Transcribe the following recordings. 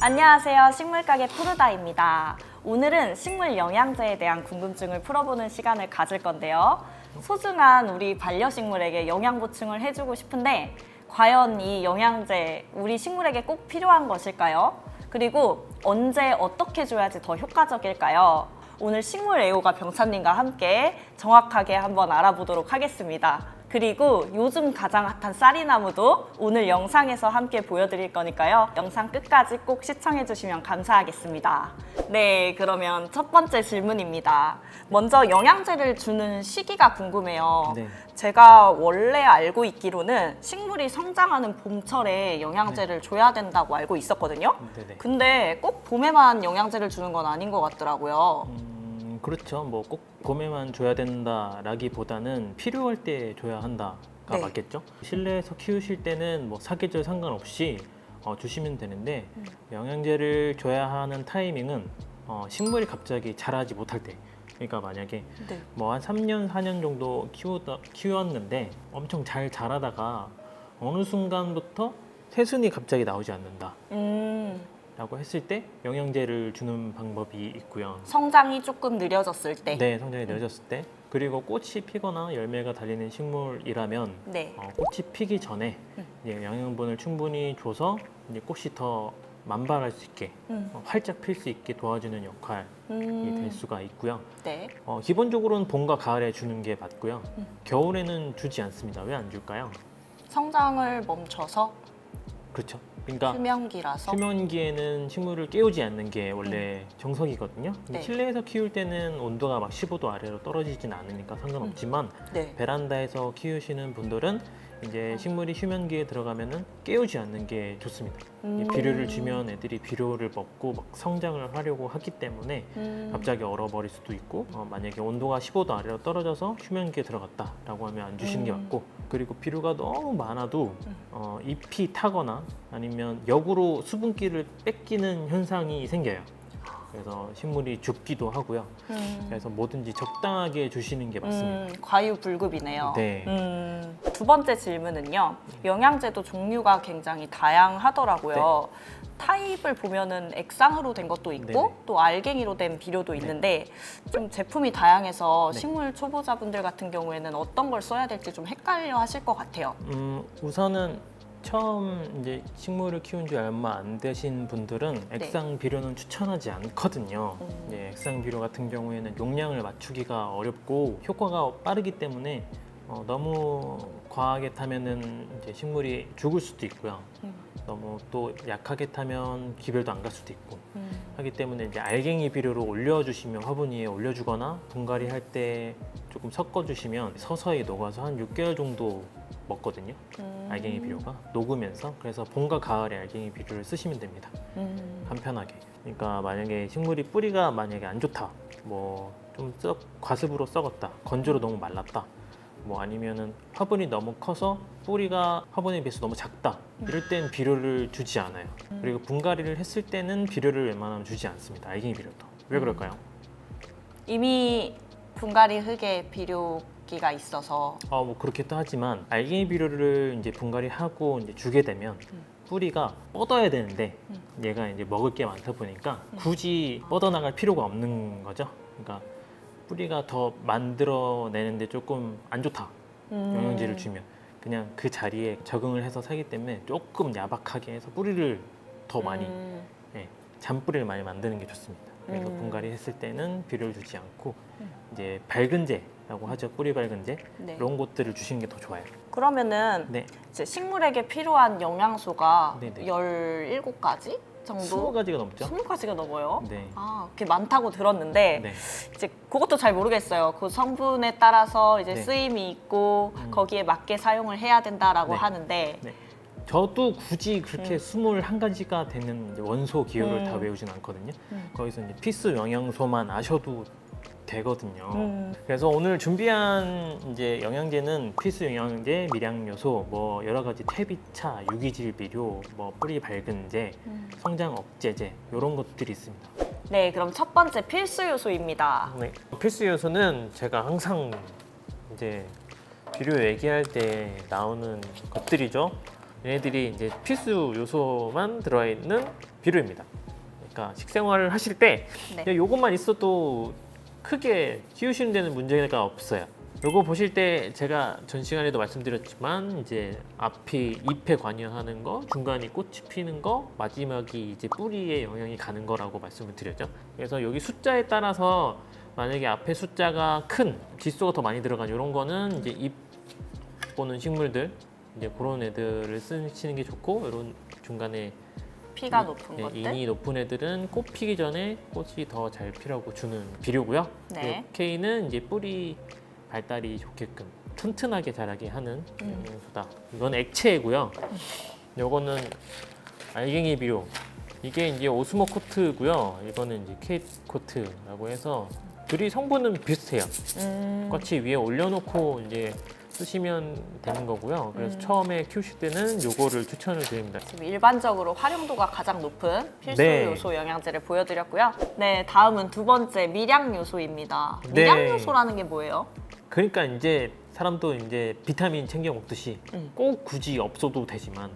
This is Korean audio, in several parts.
안녕하세요. 식물가게 푸르다입니다. 오늘은 식물 영양제에 대한 궁금증을 풀어보는 시간을 가질 건데요. 소중한 우리 반려식물에게 영양 보충을 해주고 싶은데 과연 이 영양제 우리 식물에게 꼭 필요한 것일까요? 그리고 언제 어떻게 줘야지 더 효과적일까요? 오늘 식물 애호가 병사님과 함께 정확하게 한번 알아보도록 하겠습니다. 그리고 요즘 가장 핫한 쌀이나무도 오늘 영상에서 함께 보여드릴 거니까요. 영상 끝까지 꼭 시청해주시면 감사하겠습니다. 네, 그러면 첫 번째 질문입니다. 먼저 영양제를 주는 시기가 궁금해요. 네. 제가 원래 알고 있기로는 식물이 성장하는 봄철에 영양제를 줘야 된다고 알고 있었거든요. 네네. 근데 꼭 봄에만 영양제를 주는 건 아닌 것 같더라고요. 그렇죠. 뭐 꼭 봄에만 줘야 된다라기보다는 필요할 때 줘야 한다가 네. 맞겠죠. 실내에서 키우실 때는 뭐 사계절 상관없이 주시면 되는데 영양제를 줘야 하는 타이밍은 식물이 갑자기 자라지 못할 때. 그러니까 만약에 네. 뭐 한 3년, 4년 정도 키웠는데 엄청 잘 자라다가 어느 순간부터 새순이 갑자기 나오지 않는다. 라고 했을 때 영양제를 주는 방법이 있고요. 성장이 조금 느려졌을 때. 네, 성장이 늦어졌을 때. 그리고 꽃이 피거나 열매가 달리는 식물이라면 네. 꽃이 피기 전에 이제 영양분을 충분히 줘서 이제 꽃이 더 만발할 수 있게 활짝 필 수 있게 도와주는 역할이 될 수가 있고요. 네. 기본적으로는 봄과 가을에 주는 게 맞고요. 겨울에는 주지 않습니다. 왜 안 줄까요? 성장을 멈춰서 그렇죠. 그러니까 수명기라서. 수면기에는 식물을 깨우지 않는 게 원래 정석이거든요. 근데 네. 실내에서 키울 때는 온도가 막 15도 아래로 떨어지진 않으니까 상관없지만 네. 베란다에서 키우시는 분들은 이제 식물이 휴면기에 들어가면은 깨우지 않는 게 좋습니다. 이 비료를 주면 애들이 비료를 먹고 막 성장을 하려고 하기 때문에 갑자기 얼어버릴 수도 있고 만약에 온도가 15도 아래로 떨어져서 휴면기에 들어갔다라고 하면 안 주시는 게 맞고, 그리고 비료가 너무 많아도 잎이 타거나 아니면 역으로 수분기를 뺏기는 현상이 생겨요. 그래서 식물이 죽기도 하고요. 그래서 뭐든지 적당하게 주시는 게 맞습니다. 과유불급이네요. 네. 두 번째 질문은요. 영양제도 종류가 굉장히 다양하더라고요. 타입을 보면은 액상으로 된 것도 있고 네네. 또 알갱이로 된 비료도 있는데 좀 제품이 다양해서 네. 식물 초보자분들 같은 경우에는 어떤 걸 써야 될지 좀 헷갈려 하실 것 같아요. 우선은 처음 이제 식물을 키운 지 얼마 안 되신 분들은 액상 비료는 추천하지 않거든요. 이제 액상 비료 같은 경우에는 용량을 맞추기가 어렵고 효과가 빠르기 때문에 너무 과하게 타면은 이제 식물이 죽을 수도 있고요. 너무 또 약하게 타면 기별도 안 갈 수도 있고 하기 때문에 이제 알갱이 비료로 올려주시면 화분 위에 올려주거나 분갈이 할 때 조금 섞어주시면 서서히 녹아서 한 6개월 정도 먹거든요. 알갱이 비료가 녹으면서. 그래서 봄과 가을에 알갱이 비료를 쓰시면 됩니다. 간편하게. 그러니까 만약에 식물이 뿌리가 만약에 안 좋다, 뭐 좀 과습으로 썩었다, 건조로 너무 말랐다, 뭐 아니면은 화분이 너무 커서 뿌리가 화분에 비해서 너무 작다, 이럴 땐 비료를 주지 않아요. 그리고 분갈이를 했을 때는 비료를 웬만하면 주지 않습니다. 알갱이 비료도. 왜 그럴까요? 이미 분갈이 흙에 비료기가 있어서 뭐 그렇기도 하지만 알갱이 비료를 이제 분갈이하고 이제 주게 되면 뿌리가 뻗어야 되는데 얘가 이제 먹을 게 많다 보니까 굳이 뻗어나갈 필요가 없는 거죠. 그러니까 뿌리가 더 만들어내는데 조금 안 좋다. 영양제를 주면 그냥 그 자리에 적응을 해서 살기 때문에 조금 야박하게 해서 뿌리를 더 많이 잔뿌리를 많이 만드는 게 좋습니다. 그래서 분갈이 했을 때는 비료를 주지 않고 이제 밝은제라고 하죠. 뿌리 밝은제. 네. 이런 것들을 주시는 게 더 좋아요. 그러면은 네. 이제 식물에게 필요한 영양소가 네네. 17가지 정도? 20가지가 넘죠? 20가지가 넘어요? 네. 그게 많다고 들었는데 네. 이제 그것도 잘 모르겠어요. 그 성분에 따라서 이제 네. 쓰임이 있고 거기에 맞게 사용을 해야 된다라고 네. 하는데 네. 저도 굳이 그렇게 21가지가 되는 이제 원소 기호를 다 외우진 않거든요. 거기서 이제 필수 영양소만 아셔도 되거든요. 그래서 오늘 준비한 이제 영양제는 필수 영양제, 미량 요소, 뭐 여러 가지 퇴비차, 유기질 비료, 뭐 뿌리 밝은제, 성장 억제제 이런 것들이 있습니다. 네, 그럼 첫 번째 필수 요소입니다. 네. 필수 요소는 제가 항상 이제 비료 얘기할 때 나오는 것들이죠. 얘네들이 이제 필수 요소만 들어있는 비료입니다. 그러니까 식생활을 하실 때 네. 요것만 있어도 크게 키우시는 데는 문제가 없어요. 요거 보실 때 제가 전 시간에도 말씀드렸지만 이제 앞이 잎에 관여하는 거, 중간이 꽃이 피는 거, 마지막이 이제 뿌리에 영향이 가는 거라고 말씀을 드렸죠. 그래서 여기 숫자에 따라서 만약에 앞에 숫자가 큰 지수가 더 많이 들어간 이런 거는 이제 잎 보는 식물들 이제 그런 애들을 쓰시는 게 좋고, 이런 중간에 피가 높은 네, 것들. 인이 높은 애들은 꽃 피기 전에 꽃이 더 잘 피라고 주는 비료고요. 네. K는 이제 뿌리 발달이 좋게끔 튼튼하게 자라게 하는 영양소다. 이건 액체고요. 요거는 알갱이 비료. 이게 이제 오스모 코트고요. 이거는 이제 케이트 코트라고 해서 둘이 성분은 비슷해요. 똑같이 위에 올려놓고 이제 쓰시면 되는 거고요. 그래서 처음에 키우실 때는 요거를 추천을 드립니다. 지금 일반적으로 활용도가 가장 높은 필수 네. 요소 영양제를 보여드렸고요. 네, 다음은 두 번째 미량 요소입니다. 네. 미량 요소라는 게 뭐예요? 그러니까 이제 사람도 이제 비타민 챙겨 먹듯이 꼭 굳이 없어도 되지만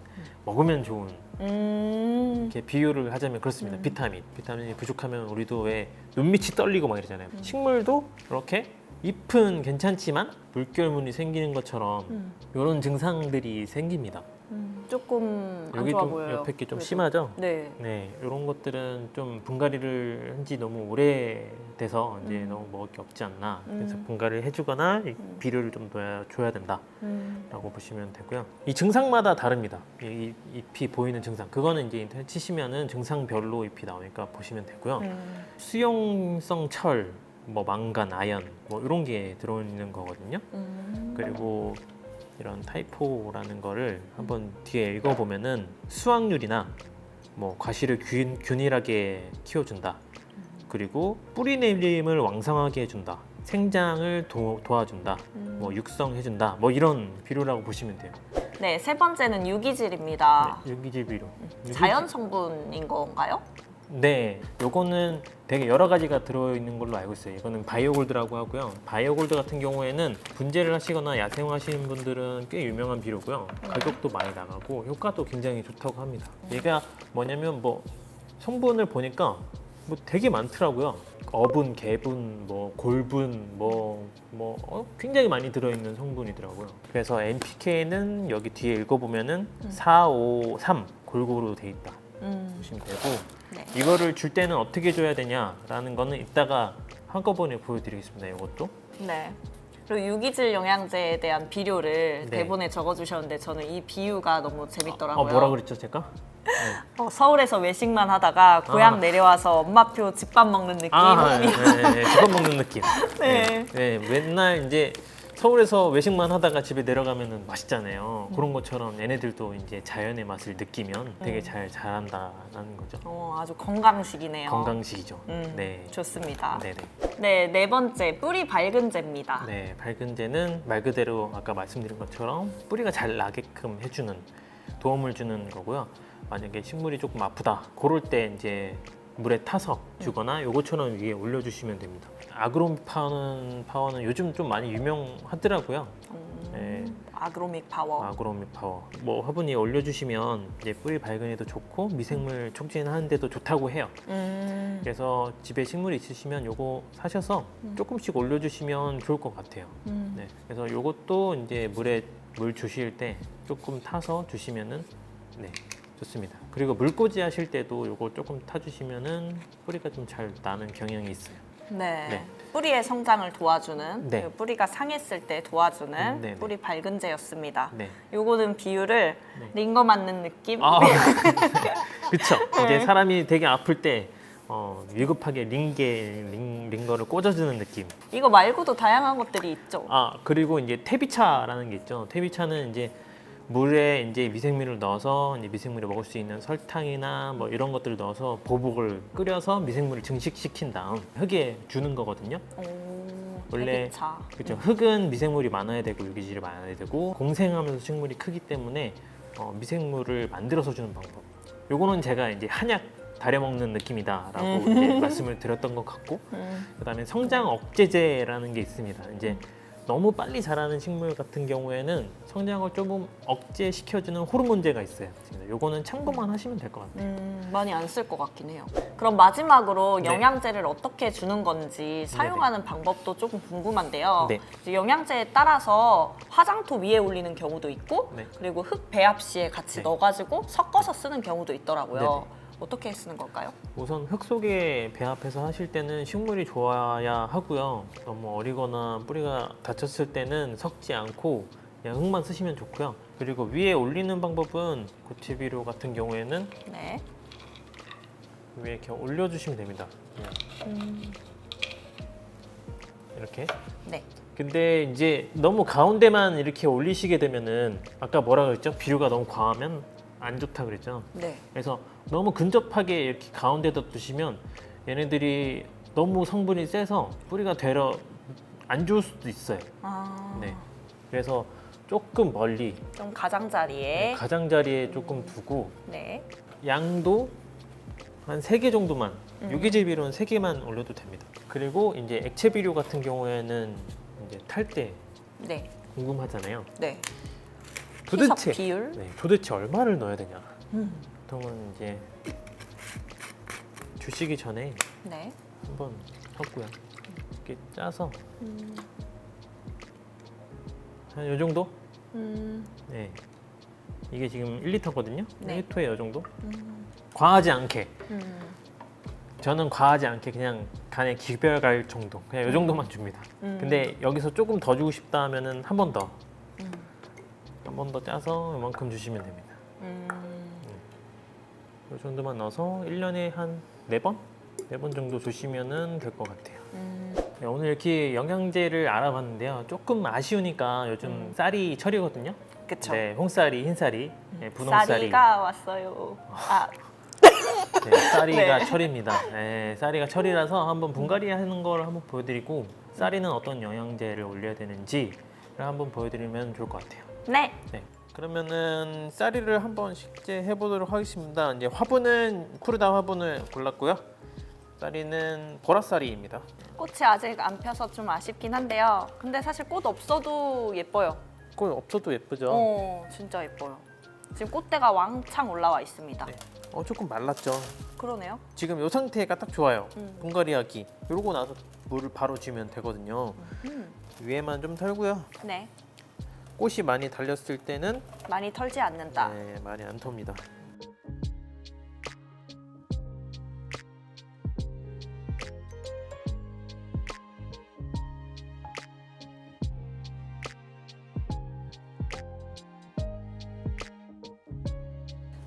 먹으면 좋은, 이렇게 비유를 하자면 그렇습니다. 비타민이 부족하면 우리도 왜 눈밑이 떨리고 막 이러잖아요. 식물도 이렇게 잎은 괜찮지만 물결무늬 생기는 것처럼 이런 증상들이 생깁니다. 조금 안 여기 좋아 좀 보여요. 옆에 게 좀 그래도. 심하죠? 네. 네, 이런 것들은 좀 분갈이를 한 지 너무 오래돼서 이제 너무 먹을 게 없지 않나. 그래서 분갈이를 해주거나 이 비료를 좀 줘야 된다라고 보시면 되고요. 이 증상마다 다릅니다. 이 잎이 보이는 증상. 그거는 이제 인터넷 치시면은 증상별로 잎이 나오니까 보시면 되고요. 수용성 철, 뭐 망간, 아연, 뭐 이런 게 들어있는 거거든요. 그리고 이런 타이포라는 거를 한번 뒤에 읽어보면은 수확률이나 뭐 과실을 균일하게 키워준다. 그리고 뿌리 내림을 왕성하게 해준다. 생장을 도와준다. 뭐 육성해준다. 뭐 이런 비료라고 보시면 돼요. 네, 세 번째는 유기질입니다. 네, 유기질 비료. 자연 성분인 건가요? 네, 요거는 되게 여러 가지가 들어있는 걸로 알고 있어요. 이거는 바이오골드라고 하고요. 바이오골드 같은 경우에는 분재를 하시거나 야생하시는 분들은 꽤 유명한 비료고요. 가격도 많이 나가고 효과도 굉장히 좋다고 합니다. 얘가 뭐냐면 뭐 성분을 보니까 뭐 되게 많더라고요. 어분, 개분, 뭐 골분, 굉장히 많이 들어있는 성분이더라고요. 그래서 NPK는 여기 뒤에 읽어보면은 4, 5, 3 골고루 돼 있다 보시면 되고, 네. 이거를 줄 때는 어떻게 줘야 되냐라는 거는 이따가 한꺼번에 보여드리겠습니다. 이것도. 네. 그리고 유기질 영양제에 대한 비료를 네. 대본에 적어주셨는데 저는 이 비유가 너무 재밌더라고요. 뭐라 그랬죠, 제가? 서울에서 외식만 하다가 고향 내려와서 엄마표 집밥 먹는 느낌. 집밥 먹는 느낌. 네. 네, 맨날 이제 서울에서 외식만 하다가 집에 내려가면은 맛있잖아요. 그런 것처럼 얘네들도 이제 자연의 맛을 느끼면 되게 잘 자란다는 거죠. 아주 건강식이네요. 건강식이죠. 네. 좋습니다. 네네. 네, 네 번째 뿌리 밝은제입니다. 네, 밝은제는 말 그대로 아까 말씀드린 것처럼 뿌리가 잘 나게끔 해주는, 도움을 주는 거고요. 만약에 식물이 조금 아프다, 그럴 때 이제 물에 타서 주거나 요거처럼 위에 올려주시면 됩니다. 아그로믹 파워는 요즘 좀 많이 유명하더라고요. 네, 아그로믹 파워. 아그로믹 파워. 뭐 화분에 올려주시면 이제 뿌리 밝은에도 좋고 미생물 촉진하는데도 좋다고 해요. 그래서 집에 식물이 있으시면 요거 사셔서 조금씩 올려주시면 좋을 것 같아요. 네, 그래서 요것도 이제 물 주실 때 조금 타서 주시면은 네, 좋습니다. 그리고 물꽂이 하실 때도 요거 조금 타주시면은 뿌리가 좀 잘 나는 경향이 있어요. 네. 네. 뿌리의 성장을 도와주는, 네. 그리고 뿌리가 상했을 때 도와주는 네, 네. 뿌리 밝은제였습니다. 네. 요거는 비유를 네. 링거 맞는 느낌? 그쵸. 이제 사람이 되게 아플 때 위급하게 링거를 꽂아주는 느낌. 이거 말고도 다양한 것들이 있죠. 그리고 이제 태비차라는 게 있죠. 태비차는 이제 물에 이제 미생물을 넣어서 이제 미생물이 먹을 수 있는 설탕이나 뭐 이런 것들을 넣어서 보복을 끓여서 미생물을 증식시킨 다음 흙에 주는 거거든요. 원래 대비차. 그렇죠. 흙은 미생물이 많아야 되고 유기질이 많아야 되고 공생하면서 식물이 크기 때문에 미생물을 만들어서 주는 방법. 요거는 제가 이제 한약 다려 먹는 느낌이다라고 이제 말씀을 드렸던 것 같고, 그다음에 성장 억제제라는 게 있습니다. 이제 너무 빨리 자라는 식물 같은 경우에는 성장을 조금 억제시켜주는 호르몬제가 있어요. 요거는 참고만 하시면 될 것 같아요. 많이 안 쓸 것 같긴 해요. 그럼 마지막으로 네. 영양제를 어떻게 주는 건지 사용하는 방법도 조금 궁금한데요. 네. 이제 영양제에 따라서 화장토 위에 올리는 경우도 있고 네. 그리고 흙 배합 시에 같이 네. 넣어가지고 섞어서 쓰는 경우도 있더라고요. 네네. 어떻게 쓰는 걸까요? 우선 흙 속에 배합해서 하실 때는 식물이 좋아야 하고요. 너무 어리거나 뿌리가 다쳤을 때는 섞지 않고 그냥 흙만 쓰시면 좋고요. 그리고 위에 올리는 방법은 고체비료 같은 경우에는 네. 위에 이렇게 올려주시면 됩니다. 그냥 이렇게. 네. 근데 이제 너무 가운데만 이렇게 올리시게 되면은 아까 뭐라 그랬죠? 비료가 너무 과하면 안 좋다 그랬죠. 네. 그래서 너무 근접하게 이렇게 가운데다 두시면 얘네들이 너무 성분이 세서 뿌리가 되려 안 좋을 수도 있어요. 아, 네. 그래서 조금 멀리 좀 가장자리에. 가장자리에 조금 두고 네. 양도 한 3개 정도만 유기질 비료는 3개만 올려도 됩니다. 그리고 이제 액체 비료 같은 경우에는 이제 탈 때 네. 궁금하잖아요. 네. 도대체 희석 비율. 네, 도대체 얼마를 넣어야 되냐? 음. 보통은 이제 주시기 전에 네. 한번 섞고요. 이렇게 짜서 한 요 정도? 네. 이게 지금 1리터거든요. 네. 1리터에 요 정도? 과하지 않게. 음. 저는 과하지 않게 그냥 간에 기별갈 정도. 그냥 요 정도만 줍니다. 근데 여기서 조금 더 주고 싶다 하면은 한 번 더. 한 번 더 짜서 이만큼 주시면 됩니다. 이 정도만 넣어서 1년에 한 4번? 4번 정도 주시면 될 것 같아요. 네, 오늘 이렇게 영양제를 알아봤는데요. 조금 아쉬우니까 요즘 쌀이 철이거든요. 그쵸. 네, 홍쌀이, 흰쌀이, 네, 분홍쌀이. 쌀이가 왔어요. 아, 네, 쌀이가 네. 철입니다. 네, 쌀이가 철이라서 한번 분갈이 하는 걸 한번 보여드리고 쌀이는 어떤 영양제를 올려야 되는지를 한번 보여드리면 좋을 것 같아요. 네. 네. 그러면은 쌀이를 한번 식재해 보도록 하겠습니다. 이제 화분은 쿠르다 화분을 골랐고요. 쌀이는 보라쌀이입니다. 꽃이 아직 안 펴서 좀 아쉽긴 한데요. 근데 사실 꽃 없어도 예뻐요. 꽃 없어도 예쁘죠? 진짜 예뻐요. 지금 꽃대가 왕창 올라와 있습니다. 네. 조금 말랐죠. 그러네요. 지금 이 상태가 딱 좋아요. 음. 분갈이하기. 이러고 나서 물을 바로 주면 되거든요. 위에만 좀 털고요. 네. 꽃이 많이 달렸을 때는 많이 털지 않는다. 네, 많이 안 텁니다.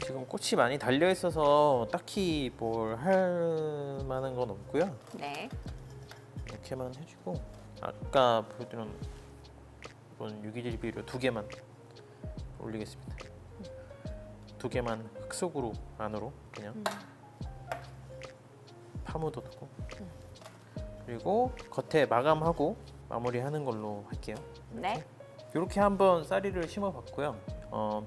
지금 꽃이 많이 달려 있어서 딱히 뭘 할 만한 건 없고요. 네. 이렇게만 해주고 아까 보여드린 이런 유기질 비료 2개만 올리겠습니다. 2개만 흙 속으로 안으로 그냥 파묻어두고 그리고 겉에 마감하고 마무리하는 걸로 할게요. 네. 이렇게 한번 쌀이를 심어봤고요.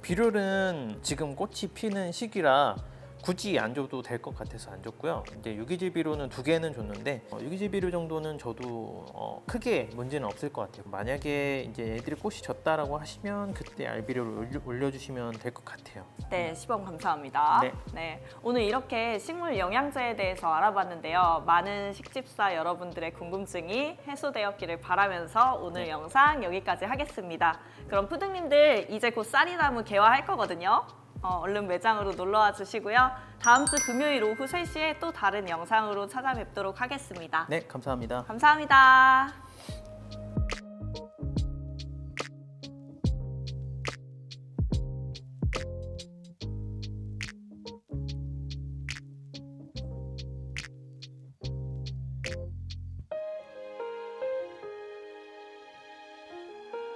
비료는 지금 꽃이 피는 시기라 굳이 안 줘도 될 것 같아서 안 줬고요. 이제 유기질 비료는 2개는 줬는데 유기질 비료 정도는 저도 크게 문제는 없을 것 같아요. 만약에 이제 애들이 꽃이 졌다라고 하시면 그때 알비료를 올려주시면 될 것 같아요. 네, 시범 감사합니다. 네. 오늘 이렇게 식물 영양제에 대해서 알아봤는데요. 많은 식집사 여러분들의 궁금증이 해소되었기를 바라면서 오늘 네. 영상 여기까지 하겠습니다. 그럼 푸딩님들 이제 곧 쌀이나무 개화할 거거든요. 얼른 매장으로 놀러와 주시고요. 다음 주 금요일 오후 3시에 또 다른 영상으로 찾아뵙도록 하겠습니다. 네, 감사합니다. 감사합니다.